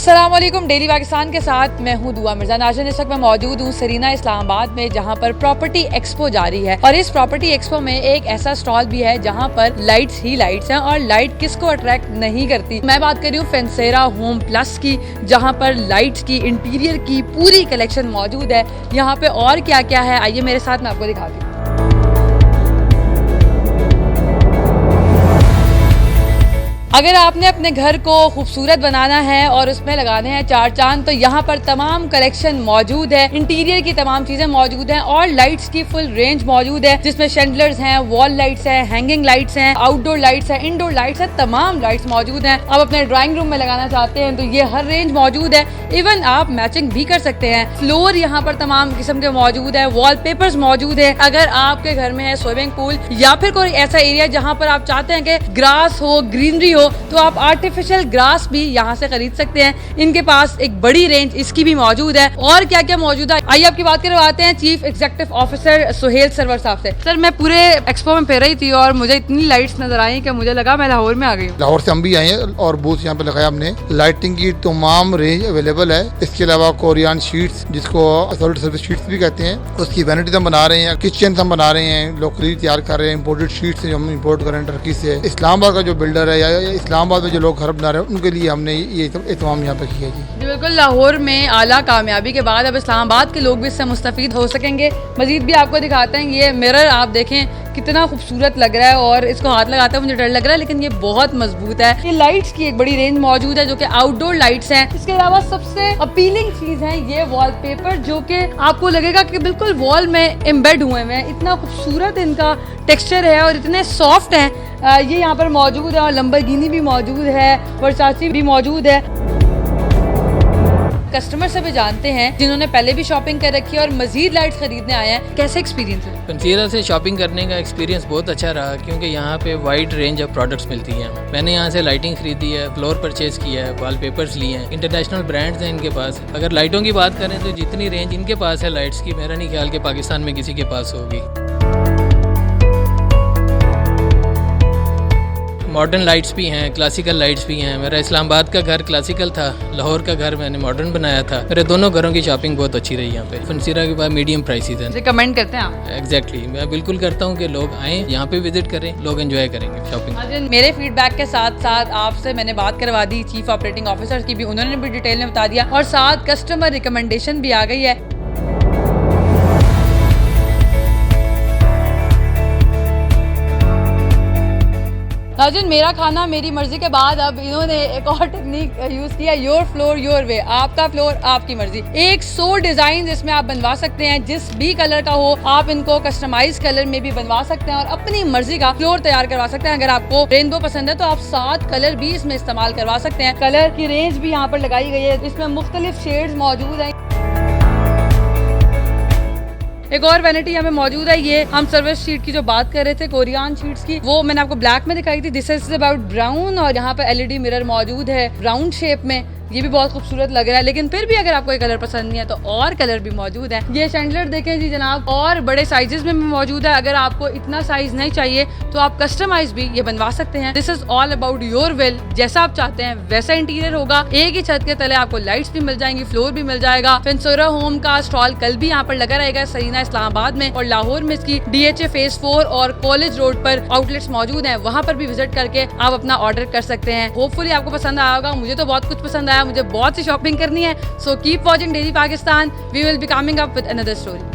अस्सलामुअलैकुम। डेली पाकिस्तान के साथ मैं हूँ दुआ मिर्जा। नाज़रीन, इस वक्त मैं मौजूद हूँ सरीना इस्लामाबाद में, जहाँ पर प्रॉपर्टी एक्सपो जारी है। और इस प्रॉपर्टी एक्सपो में एक ऐसा स्टॉल भी है जहाँ पर लाइट्स ही लाइट्स हैं, और लाइट किसको अट्रैक्ट नहीं करती। मैं बात कर रही हूँ फेंसेरा होम प्लस की, जहाँ पर लाइट्स की, इंटीरियर की पूरी कलेक्शन मौजूद है। यहाँ पे और क्या क्या है, आइए मेरे साथ, मैं आपको दिखाती हूँ। अगर आपने अपने घर को खूबसूरत बनाना है और उसमें लगाने हैं चार चांद, तो यहाँ पर तमाम कलेक्शन मौजूद है। इंटीरियर की तमाम चीजें मौजूद हैं और लाइट्स की फुल रेंज मौजूद है, जिसमें शैंडलर्स हैं, वॉल लाइट्स हैं, हैंगिंग लाइट्स हैं, आउटडोर लाइट्स हैं, इंडोर लाइट्स हैं, तमाम लाइट्स मौजूद हैं। आप अपने ड्राइंग रूम में लगाना चाहते हैं तो ये हर रेंज मौजूद है। इवन आप मैचिंग भी कर सकते हैं। फ्लोर यहाँ पर तमाम किस्म के मौजूद है, वॉल पेपर्स मौजूद है। अगर आपके घर में है स्विमिंग पूल या फिर कोई ऐसा एरिया जहाँ पर आप चाहते हैं कि ग्रास हो, ग्रीनरी हो, तो आप आर्टिफिशियल ग्रास भी यहाँ से खरीद सकते हैं। इनके पास एक बड़ी रेंज इसकी भी मौजूद है। और क्या क्या मौजूद है, आइए आपकी बात करवाते हैं chief executive officer Suhail Sarwar साहब से। सर, मैं पूरे एक्सपो में फिर रही थी और मुझे इतनी लाइट्स नजर आई कि मुझे लगा मैं लाहौर में आ गई हूँ। लाहौर से हम भी आए हैं और बूथ यहाँ पे लगाया हमने। लाइटिंग की तमाम रेंज अवेलेबल है। इसके अलावा कोरियन शीट्स, जिसको सॉलिड सर्विस शीट्स भी कहते हैं, उसकी वैनिटीज हम बना रहे हैं। किचन हम बना रहे हैं, लोकली तैयार कर रहे हैं। इम्पोर्टेड शीट्स जो हम इम्पोर्ट कर रहे हैं टर्की से। इस्लामाबाद का जो बिल्डर है या इस्लामाबाद में जो लोग घर बना रहे हैं, उनके लिए हमने ये एहतमाम यहाँ पे किया जी। बिल्कुल, लाहौर में आला कामयाबी के बाद अब इस्लामाबाद के लोग भी इससे मुस्तफीद हो सकेंगे। मजीद भी आपको दिखाते हैं। ये मिरर आप देखें कितना खूबसूरत लग रहा है, और इसको हाथ लगाते हुए मुझे डर लग रहा है, लेकिन ये बहुत मजबूत है। ये लाइट्स की एक बड़ी रेंज मौजूद है जो कि आउटडोर लाइट्स हैं। इसके अलावा सबसे अपीलिंग चीज है ये वॉलपेपर, जो कि आपको लगेगा कि बिल्कुल वॉल में एम्बेड हुए हैं। इतना खूबसूरत इनका टेक्सचर है और इतने सॉफ्ट हैं। ये यहाँ पर मौजूद है, और लंबरगिनी भी मौजूद है, वर्साची भी मौजूद है। कस्टमर से भी जानते हैं जिन्होंने पहले भी शॉपिंग कर रखी है और मजीद लाइट्स खरीदने आए हैं, कैसे एक्सपीरियंस है। फंसेरा से शॉपिंग करने का एक्सपीरियंस बहुत अच्छा रहा, क्योंकि यहाँ पे वाइड रेंज ऑफ प्रोडक्ट्स मिलती हैं। मैंने यहाँ से लाइटिंग खरीदी है, फ्लोर परचेज किया है, वॉलपेपर्स लिए हैं, इंटरनेशनल ब्रांड्स हैं इनके पास। अगर लाइटों की बात करें तो जितनी रेंज इनके पास है लाइट्स की, मेरा नहीं ख्याल कि पाकिस्तान में किसी के पास होगी। मॉडर्न लाइट्स भी हैं, क्लासिकल लाइट्स भी हैं। मेरा इस्लामाबाद का घर क्लासिकल था, लाहौर का घर मैंने मॉडर्न बनाया था। मेरे दोनों घरों की शॉपिंग बहुत अच्छी रही यहाँ पे। फंसेरा के बाद मीडियम प्राइसेस हैं। रिकमेंड करते हैं आप? एग्जैक्टली, मैं बिल्कुल करता हूँ कि लोग आएँ यहाँ पे विजिट करें, लोग एंजॉय करेंगे शॉपिंग। मेरे फीडबैक के साथ साथ आपसे मैंने बात करवा दी चीफ ऑपरेटिंग ऑफिसर की भी, उन्होंने भी डिटेल में बता दिया, और साथ कस्टमर रिकमेंडेशन भी आ गई है। नाज़रीन, मेरा खाना मेरी मर्जी के बाद अब इन्होंने एक और टेक्निक यूज किया, योर फ्लोर योर वे। आपका फ्लोर आपकी मर्जी। 100 डिजाइन इसमें आप बनवा सकते हैं, जिस भी कलर का हो आप इनको कस्टमाइज कलर में भी बनवा सकते हैं और अपनी मर्जी का फ्लोर तैयार करवा सकते हैं। अगर आपको रेनबो पसंद है तो आप 7 कलर भी इसमें इस्तेमाल करवा सकते हैं। कलर की रेंज भी यहाँ पर लगाई गई है, इसमें मुख्तलिफ शेड्स मौजूद हैं। एक और वैनिटी हमें मौजूद है। ये हम सर्विस शीट की जो बात कर रहे थे, कोरियन शीट्स की, वो मैंने आपको ब्लैक में दिखाई थी। दिस इज अबाउट ब्राउन, और यहाँ पे एलईडी मिरर मौजूद है राउंड शेप में। ये भी बहुत खूबसूरत लग रहा है, लेकिन फिर भी अगर आपको ये कलर पसंद नहीं है तो और कलर भी मौजूद है। ये शैंडलर देखें जी जनाब, और बड़े साइजेस में भी मौजूद है। अगर आपको इतना साइज नहीं चाहिए तो आप कस्टमाइज भी ये बनवा सकते हैं। This is all about your will. जैसा आप चाहते हैं वैसा इंटीरियर होगा। एक ही छत के तले आपको लाइट्स भी मिल जाएंगी, फ्लोर भी मिल जाएगा। फेंसेरा होम का स्टॉल कल भी यहाँ पर लगा रहेगा सरीना इस्लामाबाद में, और लाहौर में इसकी DHA फेज 4 और कॉलेज रोड पर आउटलेट्स मौजूद हैं। वहाँ पर भी विजिट करके आप अपना ऑर्डर कर सकते हैं। होपफुली आपको पसंद आया होगा। मुझे तो बहुत कुछ पसंद आया, मुझे बहुत सी शॉपिंग करनी है। So keep watching daily Pakistan. We will be coming up with another story.